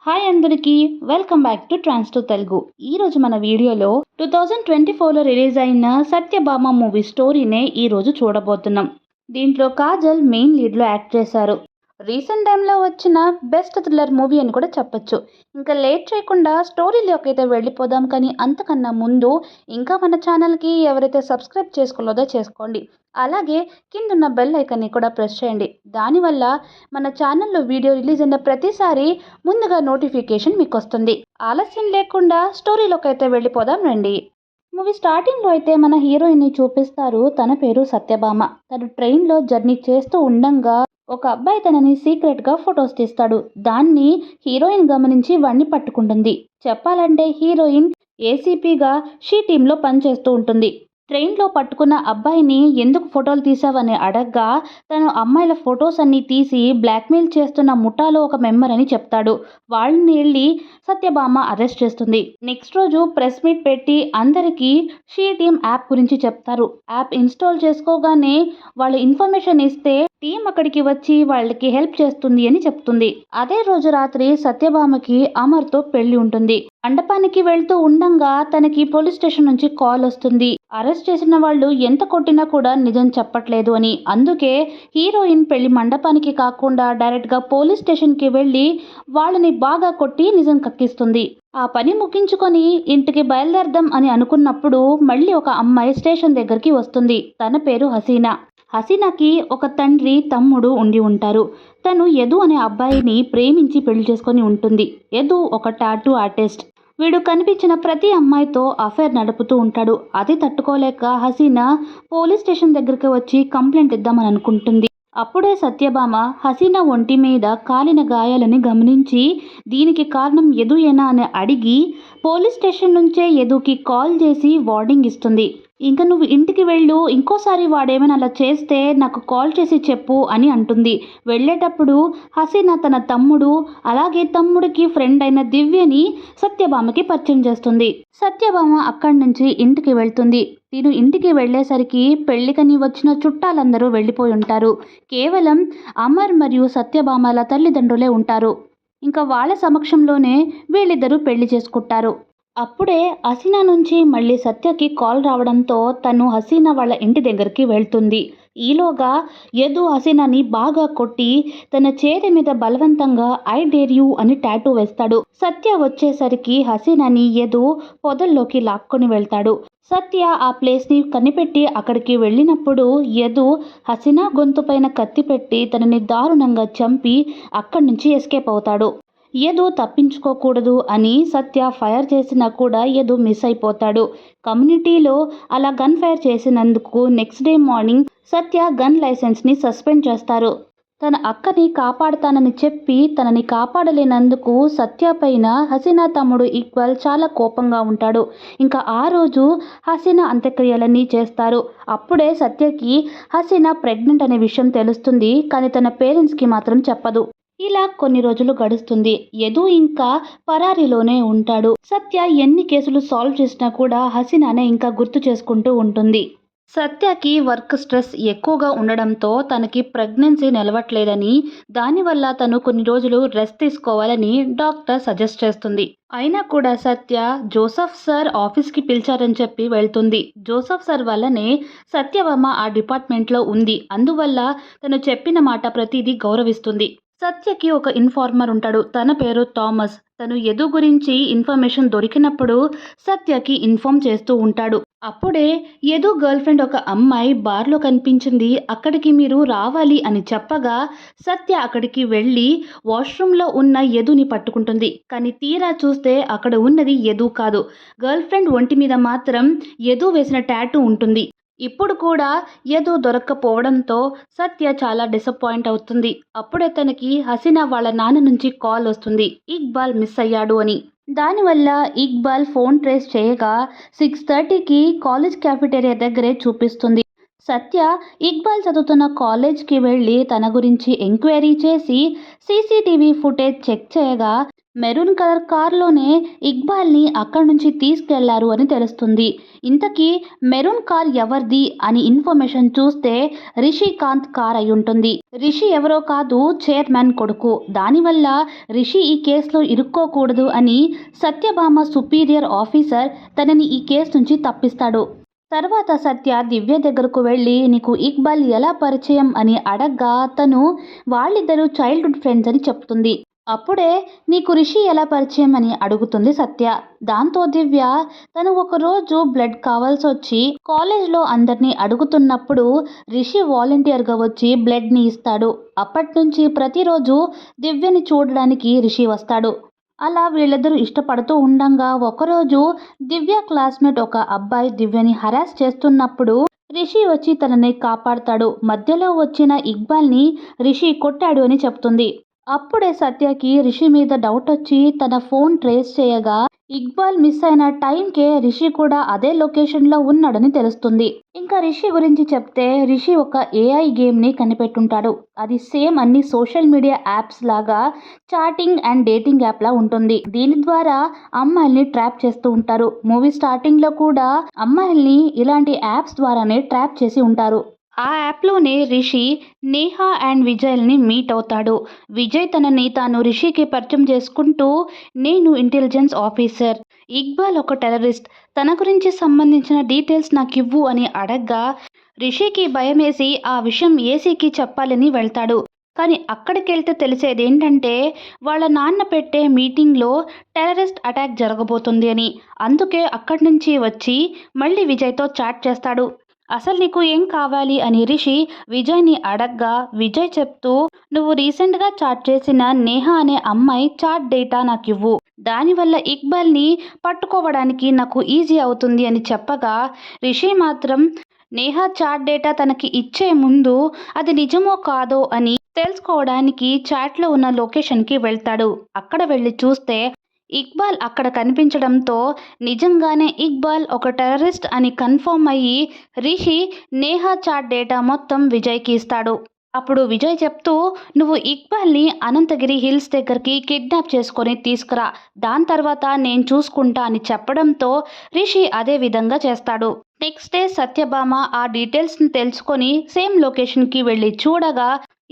Hi అందరికీ, welcome back to trans to Telugu. ఈరోజు మన వీడియోలో 2024లో రిలీజ్ అయిన సత్యభామ మూవీ స్టోరీనే ఈరోజు చూడబోతున్నాం. దీంట్లో కాజల్ మెయిన్ లీడ్లో యాక్ట్ చేశారు. రీసెంట్ టైంలో వచ్చిన బెస్ట్ థ్రిల్లర్ మూవీ అని కూడా చెప్పొచ్చు. ఇంకా లేట్ చేయకుండా స్టోరీలోకి అయితే వెళ్ళిపోదాం. కానీ అంతకన్నా ముందు ఇంకా మన ఛానల్కి ఎవరైతే సబ్స్క్రైబ్ చేసుకోలేదో చేసుకోండి. అలాగే కిందున్న బెల్ ఐకాన్ని కూడా ప్రెస్ చేయండి. దానివల్ల మన ఛానల్లో వీడియో రిలీజ్ అయిన ప్రతిసారి ముందుగా నోటిఫికేషన్ మీకు వస్తుంది. ఆలస్యం లేకుండా స్టోరీలోకి అయితే వెళ్ళిపోదాం రండి. మూవీ స్టార్టింగ్లో అయితే మన హీరోయిన్ని చూపిస్తారు. తన పేరు సత్యభామ. తను ట్రైన్లో జర్నీ చేస్తూ ఉండంగా ఒక అబ్బాయి తనని సీక్రెట్గా ఫొటోస్ తీస్తాడు. దాన్ని హీరోయిన్ గమనించి వాణ్ణి పట్టుకుంటుంది. చెప్పాలంటే హీరోయిన్ ఏసీపీగా షీ టీంలో పనిచేస్తూ ఉంటుంది. ట్రైన్లో పట్టుకున్న అబ్బాయిని ఎందుకు ఫోటోలు తీసావని అడగ్గా తను అమ్మాయిల ఫొటోస్ అన్నీ తీసి బ్లాక్మెయిల్ చేస్తున్న ముఠాలో ఒక మెంబర్ అని చెప్తాడు. వాళ్ళని వెళ్ళి సత్యభామ అరెస్ట్ చేస్తుంది. నెక్స్ట్ రోజు ప్రెస్ మీట్ పెట్టి అందరికీ షీ టీమ్ యాప్ గురించి చెప్తారు. యాప్ ఇన్స్టాల్ చేసుకోగానే వాళ్ళు ఇన్ఫర్మేషన్ ఇస్తే టీం అక్కడికి వచ్చి వాళ్ళకి హెల్ప్ చేస్తుంది అని చెప్తుంది. అదే రోజు రాత్రి సత్యభామకి అమర్తో పెళ్లి ఉంటుంది. మండపానికి వెళ్తూ ఉండంగా తనకి పోలీస్ స్టేషన్ నుంచి కాల్ వస్తుంది. అరెస్ట్ చేసిన వాళ్ళు ఎంత కొట్టినా కూడా నిజం చెప్పట్లేదు అని. అందుకే హీరోయిన్ పెళ్లి మండపానికి కాకుండా డైరెక్ట్గా పోలీస్ స్టేషన్కి వెళ్ళి వాళ్ళని బాగా కొట్టి నిజం కక్కిస్తుంది. ఆ పని ముగించుకొని ఇంటికి బయలుదేరదాం అని అనుకున్నప్పుడు మళ్ళీ ఒక అమ్మాయి స్టేషన్ దగ్గరికి వస్తుంది. తన పేరు హసీనా. హసీనాకి ఒక తండ్రి తమ్ముడు ఉండి ఉంటారు. తను యదు అనే అబ్బాయిని ప్రేమించి పెళ్లి చేసుకొని ఉంటుంది. యదు ఒక టాటూ ఆర్టిస్ట్. వీడు కనిపించిన ప్రతి అమ్మాయితో అఫైర్ నడుపుతూ ఉంటాడు. అది తట్టుకోలేక హసీనా పోలీస్ స్టేషన్ దగ్గరికి వచ్చి కంప్లైంట్ ఇద్దామని అనుకుంటుంది. అప్పుడే సత్యభామ హసీనా ఒంటి మీద కాలిన గాయాలని గమనించి దీనికి కారణం యదుయేనా అని అడిగి పోలీస్ స్టేషన్ నుంచే యదుకి కాల్ చేసి వార్నింగ్ ఇస్తుంది. ఇంకా నువ్వు ఇంటికి వెళ్ళు, ఇంకోసారి వాడేమైనా అలా చేస్తే నాకు కాల్ చేసి చెప్పు అని అంటుంది. వెళ్ళేటప్పుడు హసీనా తన తమ్ముడు అలాగే తమ్ముడికి ఫ్రెండ్ అయిన దివ్యని సత్యభామకి పరిచయం చేస్తుంది. సత్యభామ అక్కడి నుంచి ఇంటికి వెళ్తుంది. తిను ఇంటికి వెళ్ళేసరికి పెళ్లికని వచ్చిన చుట్టాలందరూ వెళ్ళిపోయి ఉంటారు. కేవలం అమర్ మరియు సత్యభామల తల్లిదండ్రులే ఉంటారు. ఇంకా వాళ్ళ సమక్షంలోనే వీళ్ళిద్దరూ పెళ్లి చేసుకుంటారు. అప్పుడే హసీనా నుంచి మళ్ళీ సత్యకి కాల్ రావడంతో తను హసీనా వాళ్ళ ఇంటి దగ్గరికి వెళ్తుంది. ఈలోగా యదు హసీనాని బాగా కొట్టి తన చేతి మీద బలవంతంగా ఐ డేర్ యూ అని టాటూ వేస్తాడు. సత్య వచ్చేసరికి హసీనాని యదు పొదల్లోకి లాక్కొని వెళ్తాడు. సత్య ఆ ప్లేస్ని కనిపెట్టి అక్కడికి వెళ్ళినప్పుడు యదు హసీనా గొంతు పైన కత్తి పెట్టి తనని దారుణంగా చంపి అక్కడి నుంచి ఎస్కేప్ అవుతాడు. యదు తప్పించుకోకూడదు అని సత్య ఫైర్ చేసినా కూడా యదు మిస్ అయిపోతాడు. కమ్యూనిటీలో అలా గన్ ఫైర్ చేసినందుకు నెక్స్ట్ డే మార్నింగ్ సత్య గన్ లైసెన్స్ని సస్పెండ్ చేస్తారు. తన అక్కని కాపాడుతానని చెప్పి తనని కాపాడలేనందుకు సత్య పైన హసీనా తమ్ముడు ఇక్బాల్ చాలా కోపంగా ఉంటాడు. ఇంకా ఆ రోజు హసీనా అంత్యక్రియలన్నీ చేస్తారు. అప్పుడే సత్యకి హసీనా ప్రెగ్నెంట్ అనే విషయం తెలుస్తుంది. కానీ తన పేరెంట్స్కి మాత్రం చెప్పదు. ఇలా కొన్ని రోజులు గడుస్తుంది. యదు ఇంకా పరారీలోనే ఉంటాడు. సత్య ఎన్ని కేసులు సాల్వ్ చేసినా కూడా హసీనానే ఇంకా గుర్తు చేసుకుంటూ ఉంటుంది. సత్యకి వర్క్ స్ట్రెస్ ఎక్కువగా ఉండడంతో తనకి ప్రెగ్నెన్సీ నిలవట్లేదని, దానివల్ల తను కొన్ని రోజులు రెస్ట్ తీసుకోవాలని డాక్టర్ సజెస్ట్ చేస్తుంది. అయినా కూడా సత్య జోసఫ్ సార్ ఆఫీస్కి పిలిచారని చెప్పి వెళ్తుంది. జోసఫ్ సార్ వల్లనే సత్యభామ ఆ డిపార్ట్మెంట్లో ఉంది. అందువల్ల తను చెప్పిన మాట ప్రతిదీ గౌరవిస్తుంది. సత్యకి ఒక ఇన్ఫార్మర్ ఉంటాడు. తన పేరు థామస్. తను యదు గురించి ఇన్ఫర్మేషన్ దొరికినప్పుడు సత్యకి ఇన్ఫార్మ్ చేస్తూ ఉంటాడు. అప్పుడే యదు గర్ల్ ఫ్రెండ్ ఒక అమ్మాయి బార్లో కనిపించింది, అక్కడికి మీరు రావాలి అని చెప్పగా సత్య అక్కడికి వెళ్ళి వాష్రూమ్లో ఉన్న యదుని పట్టుకుంటుంది. కానీ తీరా చూస్తే అక్కడ ఉన్నది యదు కాదు. గర్ల్ ఫ్రెండ్ ఒంటి మీద మాత్రం యదు వేసిన టాటూ ఉంటుంది. ఇప్పుడు కూడా యదు దొరక్కపోవడంతో సత్య చాలా డిసప్పాయింట్ అవుతుంది. అప్పుడే తనకి హసీనా వాళ్ళ నాన్న నుంచి కాల్ వస్తుంది, ఇక్బాల్ మిస్ అయ్యాడు అని. దానివల్ల ఇక్బాల్ ఫోన్ ట్రేస్ చేయగా 6:30కి కాలేజ్ క్యాఫెటేరియా దగ్గరే చూపిస్తుంది. సత్య ఇక్బాల్ చదువుతున్న కాలేజ్కి వెళ్ళి తన గురించి ఎంక్వైరీ చేసి సీసీటీవీ ఫుటేజ్ చెక్ చేయగా మెరూన్ కలర్ కారులోనే ఇక్బాల్ని అక్కడి నుంచి తీసుకెళ్లారు అని తెలుస్తుంది. ఇంతకీ మెరూన్ కార్ ఎవరిది అని ఇన్ఫర్మేషన్ చూస్తే రిషికాంత్ కార్ అయి ఉంటుంది. రిషి ఎవరో కాదు, చైర్మన్ కొడుకు. దానివల్ల రిషి ఈ కేసులో ఇరుక్కోకూడదు అని సత్యభామ సుపీరియర్ ఆఫీసర్ తనని ఈ కేసు నుంచి తప్పిస్తాడు. తర్వాత సత్య దివ్య దగ్గరకు వెళ్ళి నీకు ఇక్బాల్ ఎలా పరిచయం అని అడగ్గా తను వాళ్ళిద్దరూ చైల్డ్హుడ్ ఫ్రెండ్స్ అని చెప్తుంది. అప్పుడే నీకు రిషి ఎలా పరిచయం అని అడుగుతుంది సత్య. దాంతో దివ్య తను ఒకరోజు బ్లడ్ కావాల్సి వచ్చి కాలేజ్లో అందరినీ అడుగుతున్నప్పుడు రిషి వాలంటీర్గా వచ్చి బ్లడ్ని ఇస్తాడు. అప్పటి నుంచి ప్రతిరోజు దివ్యని చూడడానికి రిషి వస్తాడు. అలా వీళ్ళిద్దరూ ఇష్టపడుతూ ఉండంగా ఒకరోజు దివ్య క్లాస్మేట్ ఒక అబ్బాయి దివ్యని హరాస్ చేస్తున్నప్పుడు రిషి వచ్చి తనని కాపాడతాడు. మధ్యలో వచ్చిన ఇక్బాల్ని రిషి కొట్టాడు అని చెప్తుంది. అప్పుడే సత్యకి రిషి మీద డౌట్ వచ్చి తన ఫోన్ ట్రేస్ చేయగా ఇక్బాల్ మిస్ అయిన టైంకే రిషి కూడా అదే లొకేషన్లో ఉన్నాడని తెలుస్తుంది. ఇంకా రిషి గురించి చెప్తే రిషి ఒక ఏఐ గేమ్ని కనిపెట్టుంటాడు. అది సేమ్ అన్ని సోషల్ మీడియా యాప్స్ లాగా చాటింగ్ అండ్ డేటింగ్ యాప్లా ఉంటుంది. దీని ద్వారా అమ్మాయిల్ని ట్రాప్ చేస్తూ ఉంటారు. మూవీ స్టార్టింగ్లో కూడా అమ్మాయిల్ని ఇలాంటి యాప్స్ ద్వారానే ట్రాప్ చేసి ఉంటారు. ఆ యాప్లోనే రిషి నేహా అండ్ విజయ్ని మీట్ అవుతాడు. విజయ్ తనని తాను రిషికి పరిచయం చేసుకుంటూ నేను ఇంటెలిజెన్స్ ఆఫీసర్, ఇక్బాల్ ఒక టెర్రరిస్ట్, తన గురించి సంబంధించిన డీటెయిల్స్ నాకు ఇవ్వు అని అడగ్గా రిషికి భయమేసి ఆ విషయం ఏసీకి చెప్పాలని వెళ్తాడు. కానీ అక్కడికెళ్తే తెలిసేదేంటంటే వాళ్ళ నాన్న పెట్టే మీటింగ్లో టెర్రరిస్ట్ అటాక్ జరగబోతుంది అని. అందుకే అక్కడి నుంచి వచ్చి మళ్ళీ విజయ్తో చాట్ చేస్తాడు. అసలు నీకు ఏం కావాలి అని రిషి విజయ్ని అడగ్గా విజయ్ చెప్తూ నువ్వు రీసెంట్గా చాట్ చేసిన నేహా అనే అమ్మాయి చాట్ డేటా నాకు ఇవ్వు, దానివల్ల ఇక్బాల్ని పట్టుకోవడానికి నాకు ఈజీ అవుతుంది అని చెప్పగా రిషి మాత్రం నేహా చాట్ డేటా తనకి ఇచ్చే ముందు అది నిజమో కాదో అని తెలుసుకోవడానికి చాట్లో ఉన్న లొకేషన్కి వెళ్తాడు. అక్కడ వెళ్ళి చూస్తే ఇక్బాల్ అక్కడ కనిపించడంతో నిజంగానే ఇక్బాల్ ఒక టెర్రరిస్ట్ అని కన్ఫర్మ్ అయ్యి రిషి నేహా చాట్ డేటా మొత్తం విజయ్కి ఇస్తాడు. అప్పుడు విజయ్ చెప్తూ నువ్వు ఇక్బాల్ని అనంతగిరి హిల్స్ దగ్గరికి కిడ్నాప్ చేసుకొని తీసుకురా, దాని తర్వాత నేను చూసుకుంటా అని చెప్పడంతో రిషి అదే విధంగా చేస్తాడు. నెక్స్ట్ డే సత్యభామ ఆ డీటెయిల్స్ని తెలుసుకొని సేమ్ లొకేషన్కి వెళ్ళి చూడగా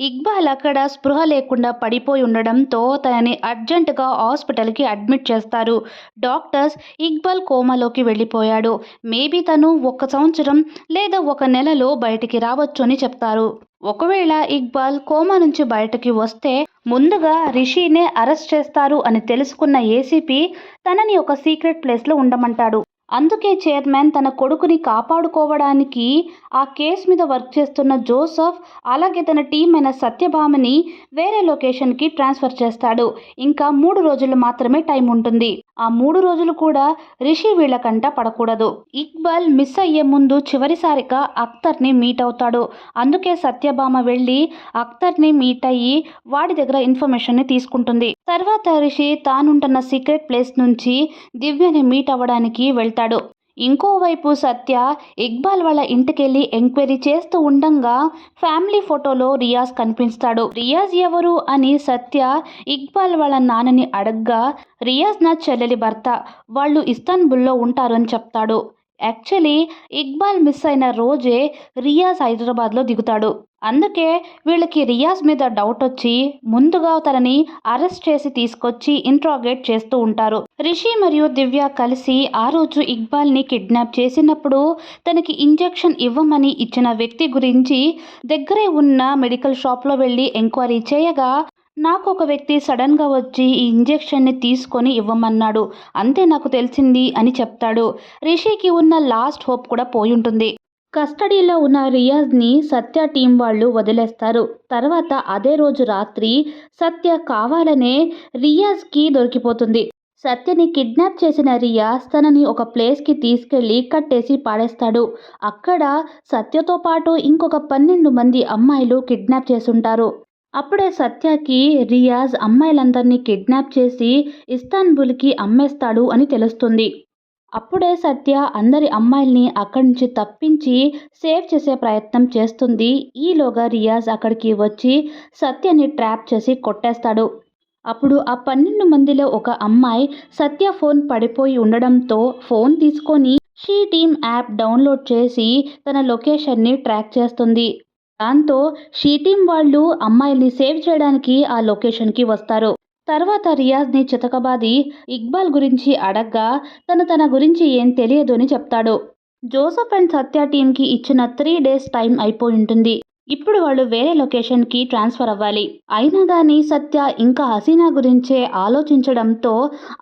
ఇక్బాల్ అక్కడ స్పృహ లేకుండా పడిపోయి ఉండడంతో తనని అర్జెంటుగా హాస్పిటల్కి అడ్మిట్ చేస్తారు. డాక్టర్స్ ఇక్బాల్ కోమాలోకి వెళ్ళిపోయాడు, మేబీ తను 1 సంవత్సరం లేదా 1 నెలలో బయటికి రావచ్చు అని చెప్తారు. ఒకవేళ ఇక్బాల్ కోమా నుంచి బయటకి వస్తే ముందుగా రిషినే అరెస్ట్ చేస్తారు అని తెలుసుకున్న ఏసీపీ తనని ఒక సీక్రెట్ ప్లేస్లో ఉండమంటాడు. అందుకే చైర్మన్ తన కొడుకుని కాపాడుకోవడానికి ఆ కేసు మీద వర్క్ చేస్తున్న జోసఫ్ అలాగే తన టీం అయిన సత్యభామని వేరే లొకేషన్కి ట్రాన్స్ఫర్ చేస్తాడు. ఇంకా 3 రోజులు మాత్రమే టైం ఉంటుంది. ఆ 3 రోజులు కూడా రిషి వీళ్ళకంట పడకూడదు. ఇక్బాల్ మిస్ అయ్యే ముందు చివరిసారిగా అఖ్తర్ని మీట్ అవుతాడు. అందుకే సత్యభామ వెళ్ళి అఖ్తర్ని మీట్ అయ్యి వాడి దగ్గర ఇన్ఫర్మేషన్ని తీసుకుంటుంది. తర్వాత రిషి తానుంటున్న సీక్రెట్ ప్లేస్ నుంచి దివ్యని మీట్ అవ్వడానికి వెళ్తాడు. ఇంకోవైపు సత్య ఇక్బాల్ వాళ్ళ ఇంటికెళ్ళి ఎంక్వైరీ చేస్తూ ఉండంగా ఫ్యామిలీ ఫోటోలో రియాజ్ కనిపిస్తాడు. రియాజ్ ఎవరు అని సత్య ఇక్బాల్ వాళ్ళ నాన్నని అడగ్గా రియాజ్ నా చెల్లెలి భర్త, వాళ్ళు ఇస్తాన్బుల్లో ఉంటారు అని చెప్తాడు. యాక్చువల్లీ ఇక్బాల్ మిస్ అయిన రోజే రియాజ్ హైదరాబాద్లో దిగుతాడు. అందుకే వీళ్ళకి రియాజ్ మీద డౌట్ వచ్చి ముందుగా తనని అరెస్ట్ చేసి తీసుకొచ్చి ఇంట్రాగేట్ చేస్తూ ఉంటారు. రిషి మరియు దివ్య కలిసి ఆ రోజు ఇక్బాల్ని కిడ్నాప్ చేసినప్పుడు తనకి ఇంజెక్షన్ ఇవ్వమని ఇచ్చిన వ్యక్తి గురించి దగ్గరే ఉన్న మెడికల్ షాప్లో వెళ్ళి ఎంక్వైరీ చేయగా నాకు ఒక వ్యక్తి సడన్గా వచ్చి ఈ ఇంజెక్షన్ని తీసుకొని ఇవ్వమన్నాడు, అంతే నాకు తెలిసింది అని చెప్తాడు. రిషికి ఉన్న లాస్ట్ హోప్ కూడా పోయి ఉంటుంది. కస్టడీలో ఉన్న రియాజ్ని సత్య టీం వాళ్ళు వదిలేస్తారు. తర్వాత అదే రోజు రాత్రి సత్య కావాలనే రియాజ్కి దొరికిపోతుంది. సత్యని కిడ్నాప్ చేసిన రియాజ్ తనని ఒక ప్లేస్కి తీసుకెళ్లి కట్టేసి పాడేస్తాడు. అక్కడ సత్యతో పాటు ఇంకొక 12 మంది అమ్మాయిలు కిడ్నాప్ చేసుంటారు. అప్పుడే సత్యకి రియాజ్ అమ్మాయిలందరినీ కిడ్నాప్ చేసి ఇస్తాన్బుల్కి అమ్మేస్తాడు అని తెలుస్తుంది. అప్పుడే సత్య అందరి అమ్మాయిల్ని అక్కడి నుంచి తప్పించి సేవ్ చేసే ప్రయత్నం చేస్తుంది. ఈలోగా రియాజ్ అక్కడికి వచ్చి సత్యని ట్రాప్ చేసి కొట్టేస్తాడు. అప్పుడు ఆ 12 మందిలో ఒక అమ్మాయి సత్య ఫోన్ పడిపోయి ఉండడంతో ఫోన్ తీసుకొని షీ టీమ్ యాప్ డౌన్లోడ్ చేసి తన లొకేషన్ని ట్రాక్ చేస్తుంది. దాంతో షీ టీమ్ వాళ్ళు అమ్మాయిని సేవ్ చేయడానికి ఆ లొకేషన్కి వస్తారు. తర్వాత రియాజ్ని చితకబాది ఇక్బాల్ గురించి అడగ్గా తన గురించి ఏం తెలియదు అని చెప్తాడు. జోసెఫ్ అండ్ సత్య టీంకి ఇచ్చిన 3 డేస్ టైం అయిపోయి ఉంటుంది. ఇప్పుడు వాళ్ళు వేరే లొకేషన్కి ట్రాన్స్ఫర్ అవ్వాలి. అయినా కానీ సత్య ఇంకా హసీనా గురించే ఆలోచించడంతో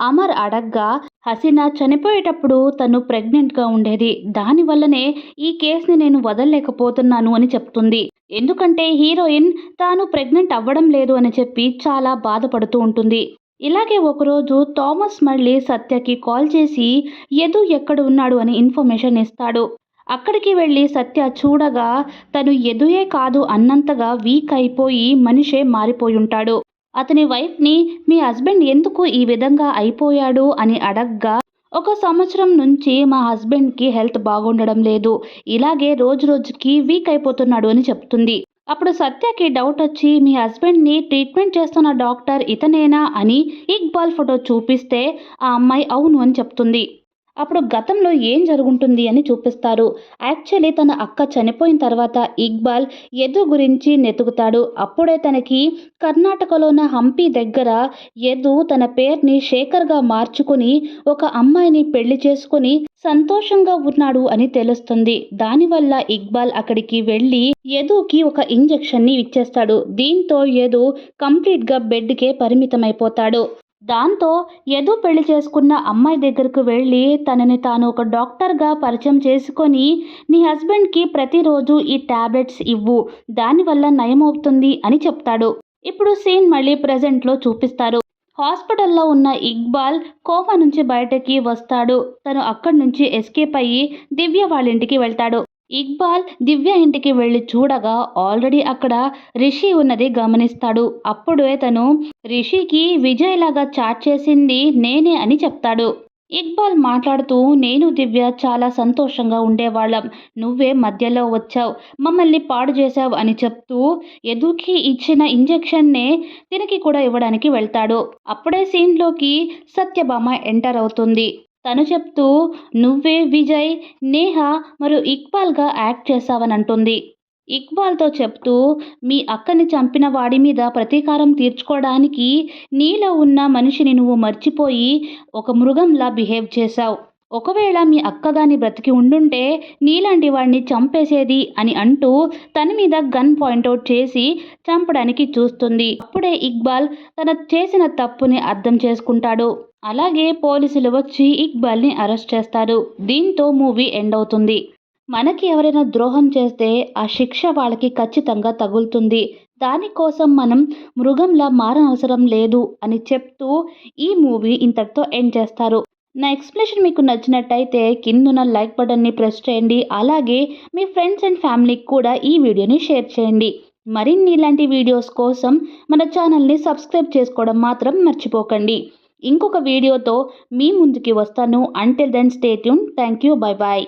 అమర్ అడగ్గా హసీనా చనిపోయేటప్పుడు తను ప్రెగ్నెంట్గా ఉండేది, దానివల్లనే ఈ కేసుని నేను వదలలేకపోతున్నాను అని చెప్తుంది. ఎందుకంటే హీరోయిన్ తాను ప్రెగ్నెంట్ అవ్వడం లేదు అని చెప్పి చాలా బాధపడుతూ ఉంటుంది. ఇలాగే ఒకరోజు థామస్ మళ్ళీ సత్యకి కాల్ చేసి యదు ఎక్కడ ఉన్నాడు అని ఇన్ఫర్మేషన్ ఇస్తాడు. అక్కడికి వెళ్ళి సత్య చూడగా తను యదుయే కాదు అన్నంతగా వీక్ అయిపోయి మనిషే మారిపోయి ఉంటాడు. అతని వైఫ్ని మీ హస్బెండ్ ఎందుకు ఈ విధంగా అయిపోయాడు అని అడగ్గా ఒక సంవత్సరం నుంచి మా హస్బెండ్కి హెల్త్ బాగుండడం లేదు, ఇలాగే రోజు రోజుకి వీక్ అయిపోతున్నాడు అని చెప్తుంది. అప్పుడు సత్యకి డౌట్ వచ్చి మీ హస్బెండ్ని ట్రీట్మెంట్ చేస్తున్న డాక్టర్ ఇతనేనా అని ఇక్బాల్ ఫోటో చూపిస్తే ఆ అమ్మాయి అవును అని చెప్తుంది. అప్పుడు గతంలో ఏం జరుగుంటుంది అని చూపిస్తారు. యాక్చువల్లీ తన అక్క చనిపోయిన తర్వాత ఇక్బాల్ యదు గురించి నెతుకుతాడు. అప్పుడే తనకి కర్ణాటకలోన హంపి దగ్గర యదు తన పేరుని శేఖర్గా మార్చుకుని ఒక అమ్మాయిని పెళ్లి చేసుకుని సంతోషంగా ఉన్నాడు అని తెలుస్తుంది. దానివల్ల ఇక్బాల్ అక్కడికి వెళ్ళి యదుకి ఒక ఇంజెక్షన్ని ఇచ్చేస్తాడు. దీంతో యదు కంప్లీట్గా బెడ్కే పరిమితమైపోతాడు. దాంతో యదు పెళ్లి చేసుకున్న అమ్మాయి దగ్గరకు వెళ్ళి తనని తాను ఒక డాక్టర్గా పరిచయం చేసుకొని నీ హస్బెండ్కి ప్రతిరోజు ఈ టాబ్లెట్స్ ఇవ్వు, దానివల్ల నయమవుతుంది అని చెప్తాడు. ఇప్పుడు సీన్ మళ్ళీ ప్రజెంట్లో చూపిస్తారు. హాస్పిటల్లో ఉన్న ఇక్బాల్ కోమా నుంచి బయటకి వస్తాడు. తను అక్కడి నుంచి ఎస్కేప్ అయ్యి దివ్య వాళ్ళ ఇంటికి వెళ్తాడు. ఇక్బాల్ దివ్య ఇంటికి వెళ్ళి చూడగా ఆల్రెడీ అక్కడ రిషి ఉన్నది గమనిస్తాడు. అప్పుడే తను రిషికి విజయ్ లాగా చాట్ చేసింది నేనే అని చెప్తాడు. ఇక్బాల్ మాట్లాడుతూ నేను దివ్య చాలా సంతోషంగా ఉండేవాళ్ళం, నువ్వే మధ్యలో వచ్చావు, మమ్మల్ని పాడు చేశావు అని చెప్తూ యదుకి ఇచ్చిన ఇంజెక్షన్నే తినకి కూడా ఇవ్వడానికి వెళ్తాడు. అప్పుడే సీన్లోకి సత్యభామ ఎంటర్ అవుతుంది. తను చెప్తూ నువ్వే విజయ్, నేహ మరియు ఇక్బాల్గా యాక్ట్ చేశావని అంటుంది. ఇక్బాల్తో చెప్తూ మీ అక్కని చంపిన వాడి మీద ప్రతీకారం తీర్చుకోవడానికి నీలో ఉన్న మనిషిని నువ్వు మర్చిపోయి ఒక మృగంలా బిహేవ్ చేశావు. ఒకవేళ మీ అక్కగాని బ్రతికి ఉండుంటే నీలాంటి వాడిని చంపేసేది అని అంటూ తన మీద గన్ పాయింట్అవుట్ చేసి చంపడానికి చూస్తుంది. అప్పుడే ఇక్బాల్ తన చేసిన తప్పుని అర్థం చేసుకుంటాడు. అలాగే పోలీసులు వచ్చి ఇక్బాల్ని అరెస్ట్ చేస్తారు. దీంతో మూవీ ఎండ్ అవుతుంది. మనకి ఎవరైనా ద్రోహం చేస్తే ఆ శిక్ష వాళ్ళకి ఖచ్చితంగా తగులుతుంది, దానికోసం మనం మృగంలా మారనవసరం లేదు అని చెప్తూ ఈ మూవీ ఇంతటితో ఎండ్ చేస్తారు. నా ఎక్స్ప్లెనేషన్ మీకు నచ్చినట్టయితే కిందున్న లైక్ బటన్ని ప్రెస్ చేయండి. అలాగే మీ ఫ్రెండ్స్ అండ్ ఫ్యామిలీకి కూడా ఈ వీడియోని షేర్ చేయండి. మరిన్ని ఇలాంటి వీడియోస్ కోసం మన ఛానల్ని సబ్స్క్రైబ్ చేసుకోవడం మాత్రం మర్చిపోకండి. ఇంకొక వీడియోతో మీ ముందుకి వస్తాను. Until then stay tune. Thank you. Bye bye.